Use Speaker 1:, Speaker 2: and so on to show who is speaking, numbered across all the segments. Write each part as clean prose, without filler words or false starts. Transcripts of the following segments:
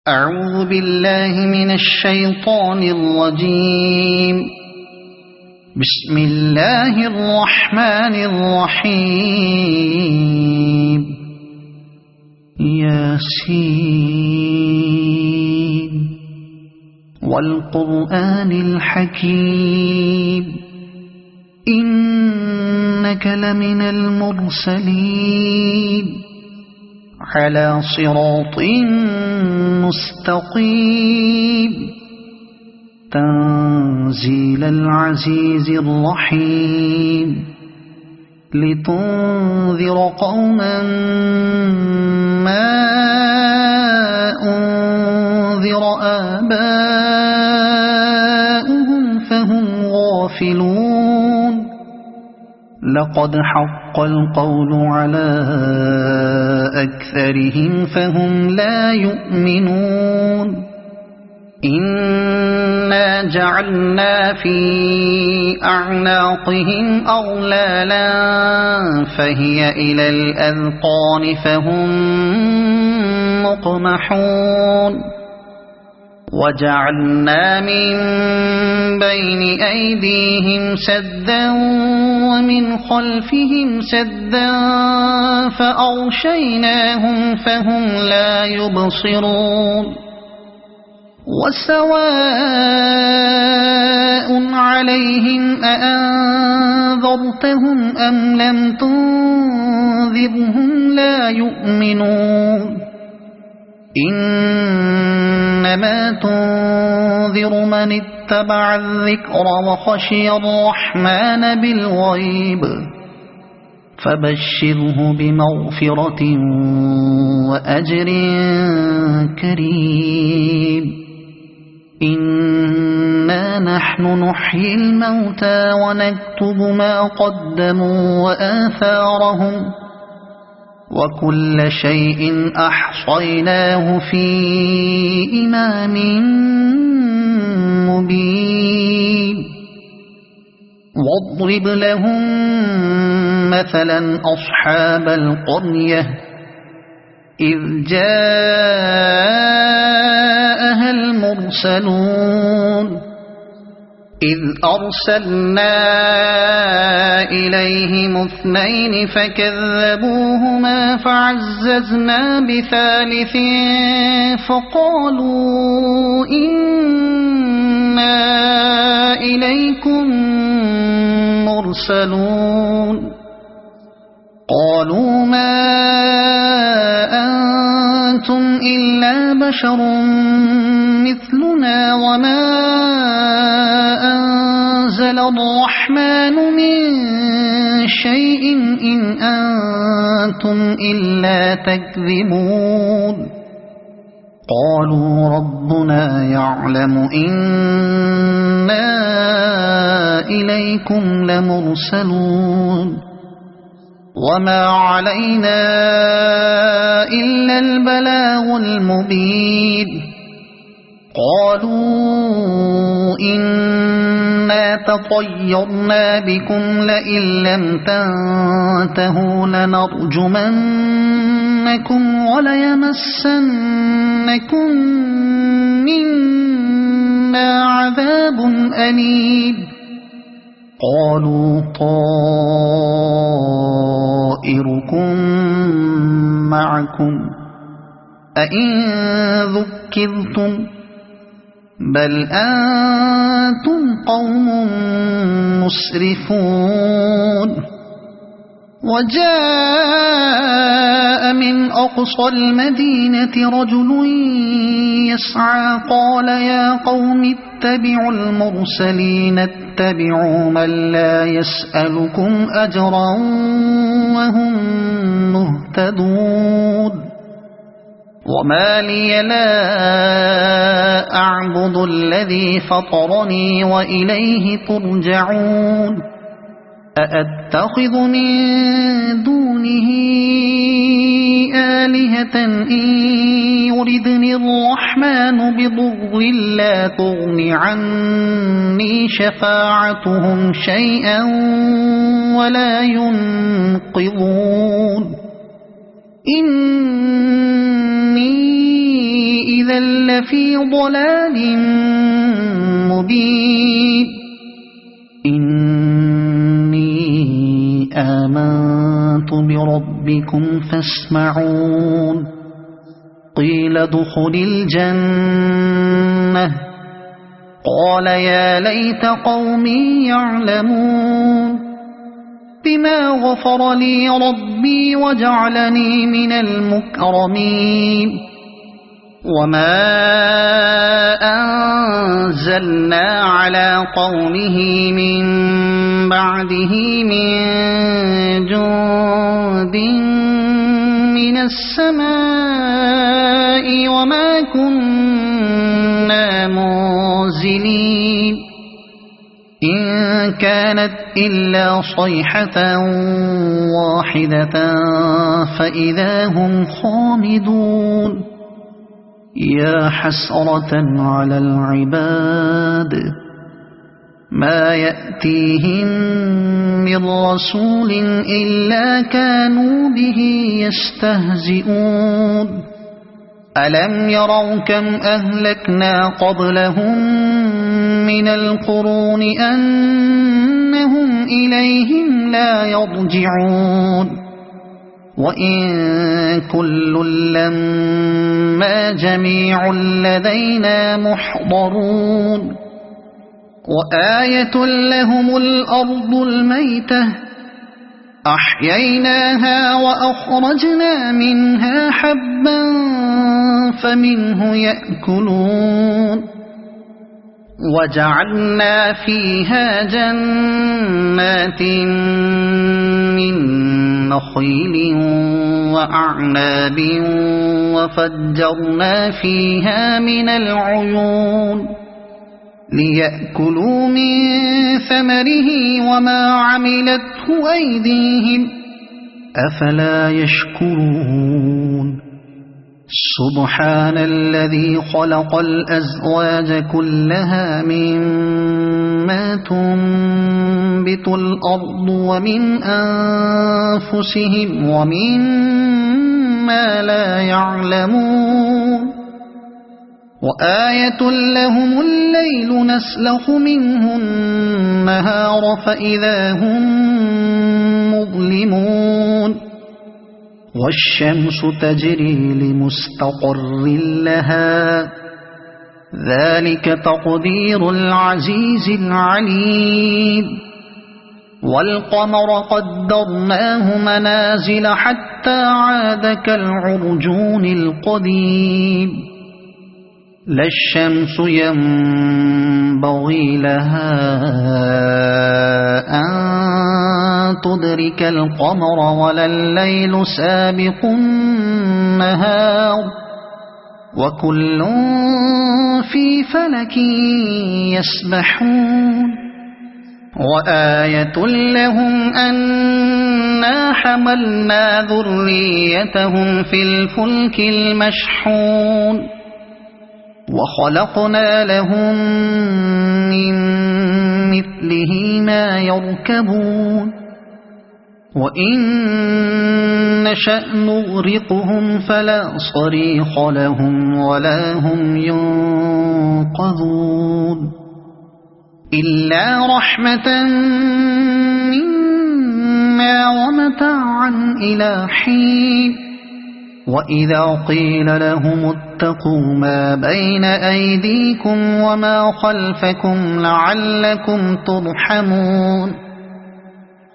Speaker 1: أعوذ بالله من الشيطان الرجيم. بسم الله الرحمن الرحيم. ياسين والقرآن الحكيم إنك لمن المرسلين على صراط مستقيم تنزيل العزيز الرحيم لتنذر قوما ما أنذر آباؤهم فهم غافلون. لقد حق القول على أكثرهم فهم لا يؤمنون. إنا جعلنا في أعناقهم أغلالا فهي إلى الأذقان فهم مقمحون. وجعلنا من بين أيديهم سدا ومن خلفهم سدا فأغشيناهم فهم لا يبصرون. وسواء عليهم أأنذرتهم أم لم تنذرهم لا يؤمنون. إنما تنذر من اتبع الذكر وخشي الرحمن بالغيب فبشره بمغفرة وأجر كريم. إنا نحن نحيي الموتى ونكتب ما قدموا وآثارهم وكل شيء أحصيناه في إمام مبين. واضرب لهم مثلا أصحاب القرية إذ جاءها المرسلون إذ أرسلنا إليهم اثنين فكذبوهما فعززنا بثالث فقالوا إنا إليكم مرسلون. قالوا ما أنتم إلا بشر مثلنا وما أنزل الرحمن من شيء إن أنتم إلا تكذبون. قالوا ربنا يعلم إنا إليكم لمرسلون وما علينا إلا البلاغ المبين. قالوا إنا تطيرنا بكم لئن لم تنتهوا لنرجمنكم وليمسنكم منا عذاب أليم. قالوا طائركم معكم أئن ذكرتم بل أنتم قوم مسرفون. وجاء من أقصى المدينة رجل يسعى قال يا قوم اتبعوا المرسلين اتبعوا من لا يسألكم أجرا وهم مهتدون. وما لي لا أعبد الذي فطرني وإليه ترجعون. أأتخذ من دونه آلهة إن يردني الرحمن بضر لا تغن عني شفاعتهم شيئا ولا ينقذون. إني إذا لفي ضلال مبين إني آمنت بربكم فاسمعون قيل ادخل الجنة قال يا ليت قومي يعلمون بما غفر لي ربي وجعلني من المكرمين وما أنزلنا على قومه من بعده من جند من السماء وما كنا منزلين إن كانت إلا صيحة واحدة فإذا هم خامدون يا حسرة على العباد ما يأتيهم من رسول إلا كانوا به يستهزئون ألم يروا كم أهلكنا قبلهم من القرون أنهم إليهم لا يرجعون وإن كل لما جميع لدينا محضرون وآية لهم الأرض الميتة أحييناها وأخرجنا منها حبا فمنه يأكلون وجعلنا فيها جنات من نخيل وأعناب وفجرنا فيها من العيون ليأكلوا من ثمره وما عملته أيديهم أفلا يشكرون سبحان الذي خلق الأزواج كلها مما تنبت الأرض ومن أنفسهم ومما لا يعلمون وآية لهم الليل نسلخ منه النهار فإذا هم مظلمون والشمس تجري لمستقر لها ذلك تقدير العزيز العليم والقمر قدرناه منازل حتى عاد كالعرجون القديم لا الشمس ينبغي لها أن تدرك القمر ولا الليل سابق النهار وكل في فلك يسبحون وآية لهم أنا حملنا ذريتهم في الفلك المشحون وخلقنا لهم من مثله ما يركبون وإن نشأ نغرقهم فلا صريخ لهم ولا هم ينقذون إلا رحمة منا ومتاعا إلى حين وإذا قيل لهم اتقوا ما بين أيديكم وما خلفكم لعلكم ترحمون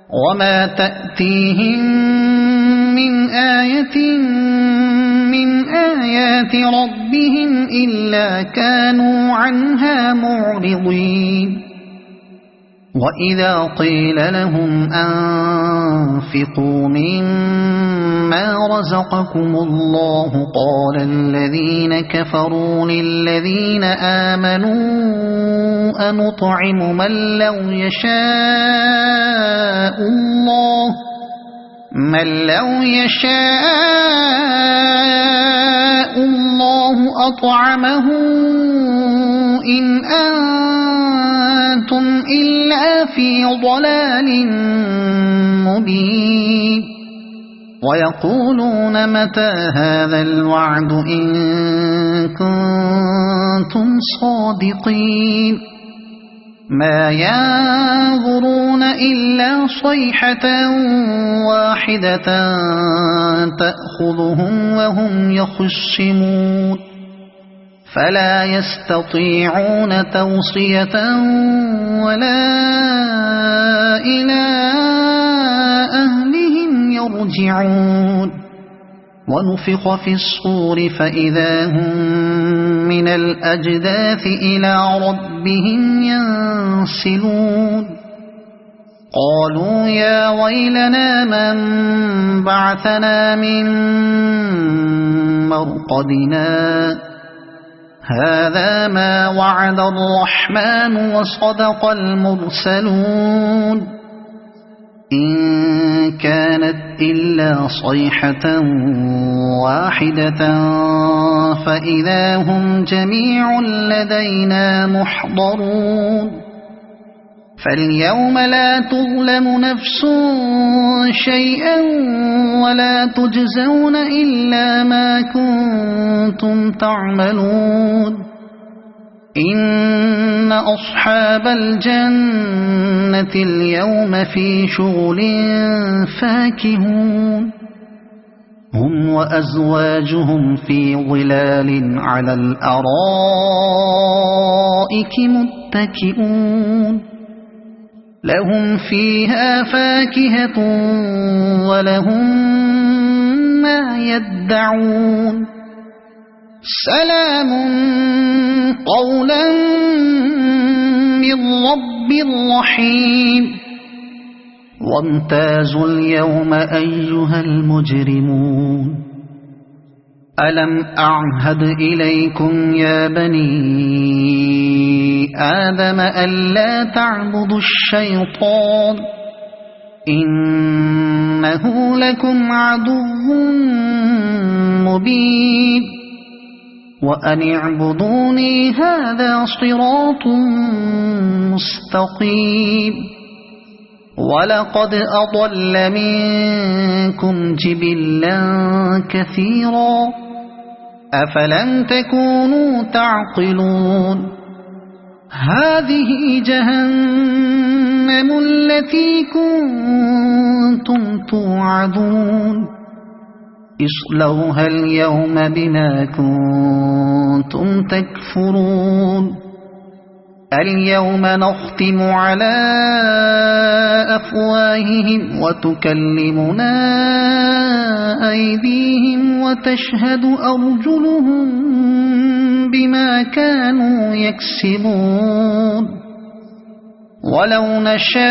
Speaker 1: وما تأتيهم من آية من آيات ربهم إلا كانوا عنها معرضين وإذا قيل لهم أنفقوا مما رزقكم الله قال الذين كفروا للذين آمنوا أنطعم من لو يشاء الله أطعمه إن أنتم إلا في ضلال مبين ويقولون متى هذا الوعد إن كنتم صادقين ما ينظرون إلا صيحة واحدة تأخذهم وهم يخصمون فلا يستطيعون توصية ولا إلى أهلهم يرجعون ونفخ في الصور فإذا هم من الأجداث إلى ربهم ينسلون قالوا يا ويلنا من بعثنا من مرقدنا هذا ما وعد الرحمن وصدق المرسلون إن كانت إلا صيحة واحدة فإذا هم جميع لدينا محضرون فاليوم لا تظلم نفس شيئا ولا تجزون إلا ما كنتم تعملون إن أصحاب الجنة اليوم في شغل فاكهون هم وأزواجهم في ظلال على الأرائك متكئون لهم فيها فاكهة ولهم ما يدعون سلام قولا من رب رحيم وامتازوا اليوم أيها المجرمون ألم أعهد إليكم يا بني آدم ألا تعبدوا الشيطان إنه لكم عدو مبين وأن اعبدوني هذا صراط مستقيم ولقد أضل منكم جبلا كثيرا أفلم تكونوا تعقلون هذه جهنم التي كنتم توعدون اصلوها اليوم بما كنتم تكفرون اليوم نختم على أفواههم وتكلمنا أيديهم وتشهد أرجلهم بما كانوا يكسبون ولو نشاء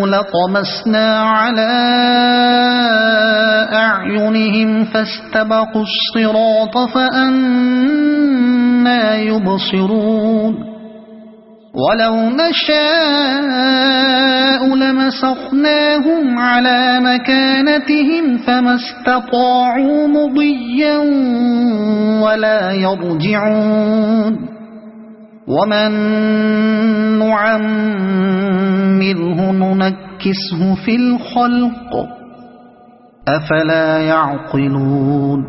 Speaker 1: لطمسنا على أعينهم فاستبقوا الصراط فأنى يبصرون ولو نشاء لمسخناهم على مكانتهم فما استطاعوا مضيا ولا يرجعون ومن نعمره ننكسه في الخلق أفلا يعقلون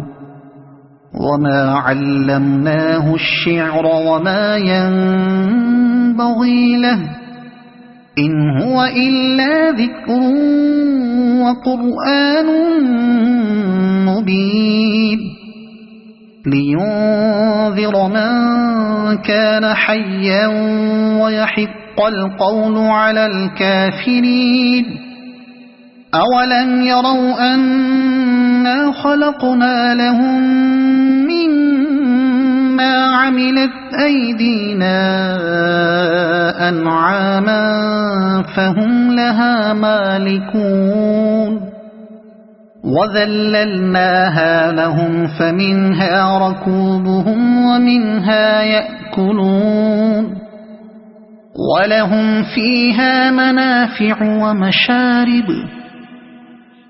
Speaker 1: وما علمناه الشعر وما ينبغي له إن هو إلا ذكر وقرآن مبين لينذر من كان حيا ويحق القول على الكافرين أولم يروا أنا خلقنا لهم مما عملت أيدينا أنعاما فهم لها مالكون وذللناها لهم فمنها ركوبهم ومنها يأكلون ولهم فيها منافع ومشارب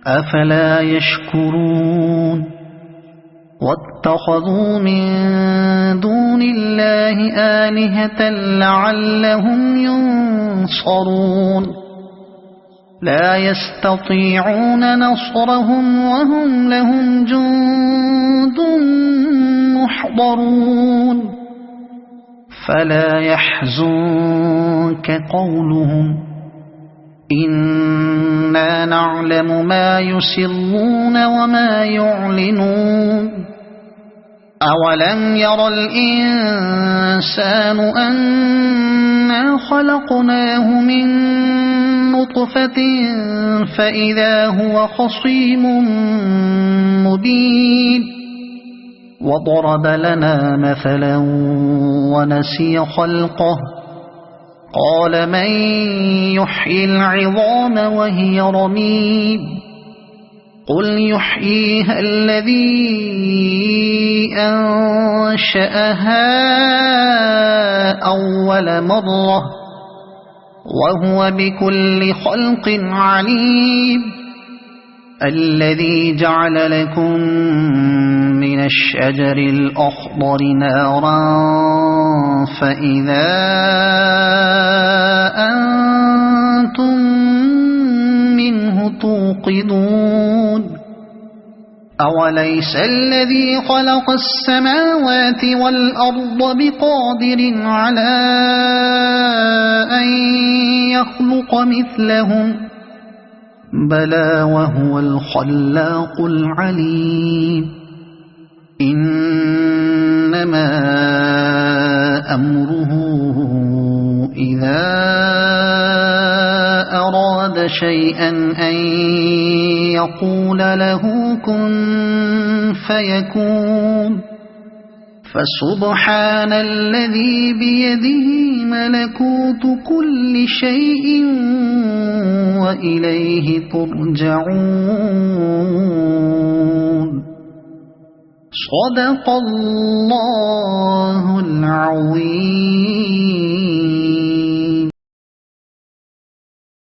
Speaker 1: أفلا يشكرون واتخذوا من دون الله آلهة لعلهم ينصرون لا يستطيعون نصرهم وهم لهم جند محضرون فلا يحزنك قولهم إنا نعلم ما يسرون وما يعلنون أولم ير الإنسان أنا خلقناه من نطفة فإذا هو خصيم مبين وضرب لنا مثلا ونسي خلقه قال من يحيي العظام وهي رميم قل يحييها الذي أنشأها أول مرة وهو بكل خلق عليم الذي جعل لكم من الشجر الأخضر نارا فإذا أنتم منه توقدون أوليس الذي خلق السماوات والأرض بقادر على أن يخلق مثلهم بلى وهو الخلاق العليم إنما أمره إذا أراد شيئا أن يقول له كن فيكون فسبحان الذي بيده ملكوت كل شيء وإليه ترجعون صدق الله